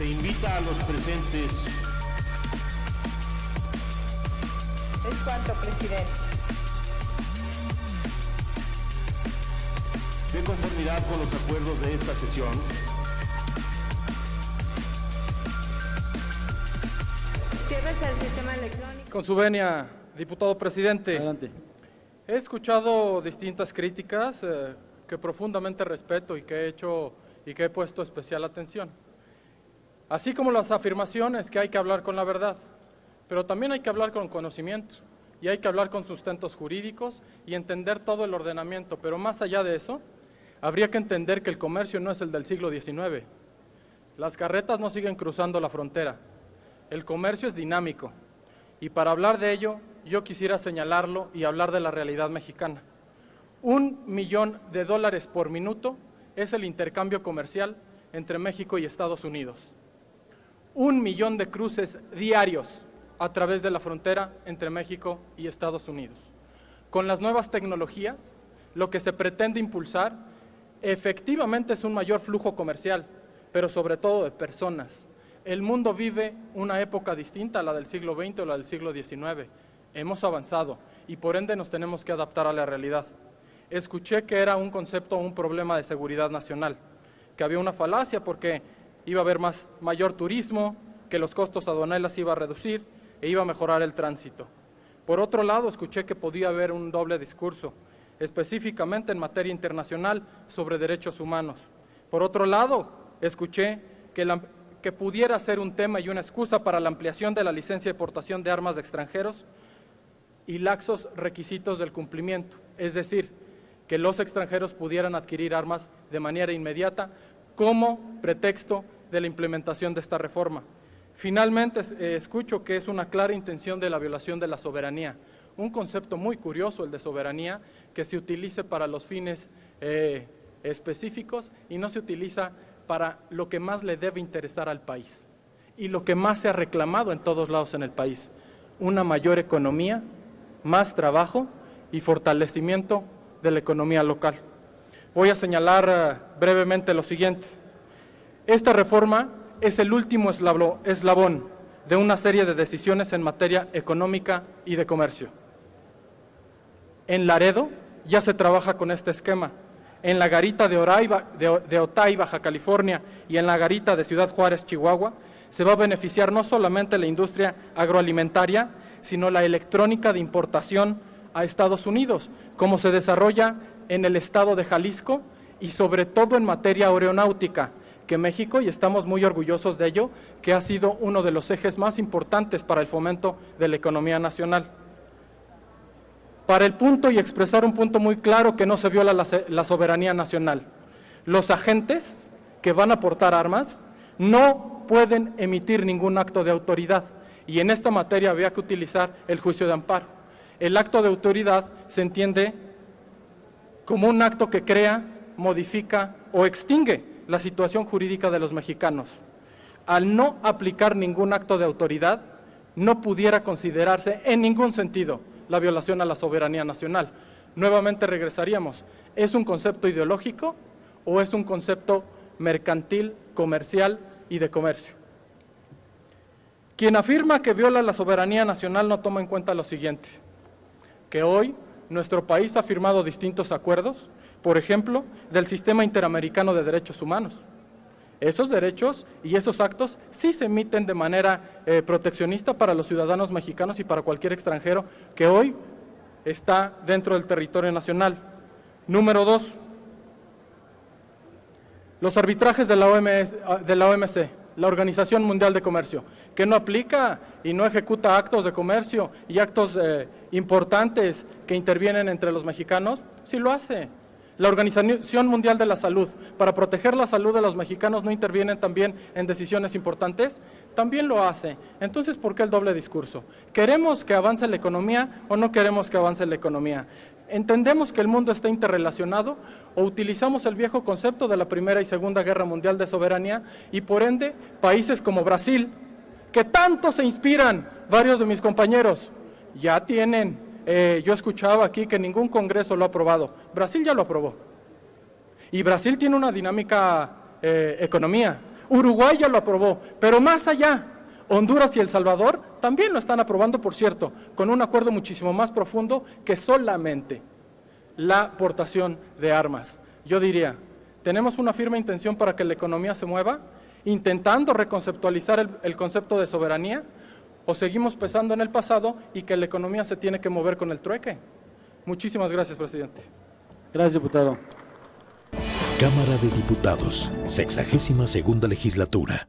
Se invita a los presentes. Es cuanto, presidente. De conformidad con los acuerdos de esta sesión, Cierres el sistema electrónico. Con su venia, diputado presidente. Adelante. He escuchado distintas críticas que profundamente respeto y que he hecho y que he puesto especial atención. Así como las afirmaciones que hay que hablar con la verdad, pero también hay que hablar con conocimiento y hay que hablar con sustentos jurídicos y entender todo el ordenamiento, pero más allá de eso, habría que entender que el comercio no es el del siglo XIX. Las carretas no siguen cruzando la frontera. El comercio es dinámico y para hablar de ello, yo quisiera señalarlo y hablar de la realidad mexicana. $1 millón por minuto es el intercambio comercial entre México y Estados Unidos. 1 millón de cruces diarios a través de la frontera entre México y Estados Unidos. Con las nuevas tecnologías, lo que se pretende impulsar efectivamente es un mayor flujo comercial, pero sobre todo de personas. El mundo vive una época distinta a la del siglo XX o la del siglo XIX. Hemos avanzado y por ende nos tenemos que adaptar a la realidad. Escuché que era un concepto o un problema de seguridad nacional, que había una falacia porque iba a haber mayor turismo, que los costos aduanales iba a reducir e iba a mejorar el tránsito. Por otro lado, escuché que podía haber un doble discurso, específicamente en materia internacional sobre derechos humanos. Por otro lado, escuché que pudiera ser un tema y una excusa para la ampliación de la licencia de portación de armas de extranjeros y laxos requisitos del cumplimiento, es decir, que los extranjeros pudieran adquirir armas de manera inmediata como pretexto de la implementación de esta reforma. Finalmente, escucho que es una clara intención de la violación de la soberanía, un concepto muy curioso, el de soberanía, que se utilice para los fines específicos y no se utiliza para lo que más le debe interesar al país y lo que más se ha reclamado en todos lados en el país, una mayor economía, más trabajo y fortalecimiento de la economía local. Voy a señalar brevemente lo siguiente. Esta reforma es el último eslabón de una serie de decisiones en materia económica y de comercio. En Laredo ya se trabaja con este esquema. En la garita de Otay, Baja California, y en la garita de Ciudad Juárez, Chihuahua, se va a beneficiar no solamente la industria agroalimentaria, sino la electrónica de importación a Estados Unidos, como se desarrolla en el estado de Jalisco y sobre todo en materia aeronáutica, que México, y estamos muy orgullosos de ello, que ha sido uno de los ejes más importantes para el fomento de la economía nacional. Para el punto y expresar un punto muy claro que no se viola la soberanía nacional. Los agentes que van a portar armas no pueden emitir ningún acto de autoridad y en esta materia había que utilizar el juicio de amparo. El acto de autoridad se entiende como un acto que crea, modifica o extingue la situación jurídica de los mexicanos. Al no aplicar ningún acto de autoridad, no pudiera considerarse en ningún sentido la violación a la soberanía nacional. Nuevamente regresaríamos, ¿es un concepto ideológico o es un concepto mercantil, comercial y de comercio? Quien afirma que viola la soberanía nacional no toma en cuenta lo siguiente, que hoy nuestro país ha firmado distintos acuerdos, por ejemplo, del Sistema Interamericano de Derechos Humanos. Esos derechos y esos actos sí se emiten de manera proteccionista para los ciudadanos mexicanos y para cualquier extranjero que hoy está dentro del territorio nacional. Número 2, los arbitrajes de la OMC, la Organización Mundial de Comercio, que no aplica y no ejecuta actos de comercio y actos importantes que intervienen entre los mexicanos, sí lo hace. La Organización Mundial de la Salud, para proteger la salud de los mexicanos, ¿no intervienen también en decisiones importantes? También lo hace. Entonces, ¿por qué el doble discurso? ¿Queremos que avance la economía o no queremos que avance la economía? ¿Entendemos que el mundo está interrelacionado o utilizamos el viejo concepto de la Primera y Segunda Guerra Mundial de soberanía y por ende países como Brasil, que tanto se inspiran varios de mis compañeros, ya tienen... yo escuchaba aquí que ningún congreso lo ha aprobado. Brasil ya lo aprobó. Y Brasil tiene una dinámica economía, Uruguay ya lo aprobó, pero más allá, Honduras y El Salvador también lo están aprobando, por cierto, con un acuerdo muchísimo más profundo que solamente la aportación de armas. Yo diría, tenemos una firme intención para que la economía se mueva, intentando reconceptualizar el concepto de soberanía, o seguimos pensando en el pasado y que la economía se tiene que mover con el trueque. Muchísimas gracias, presidente. Gracias, diputado. Cámara de Diputados, 62ª legislatura.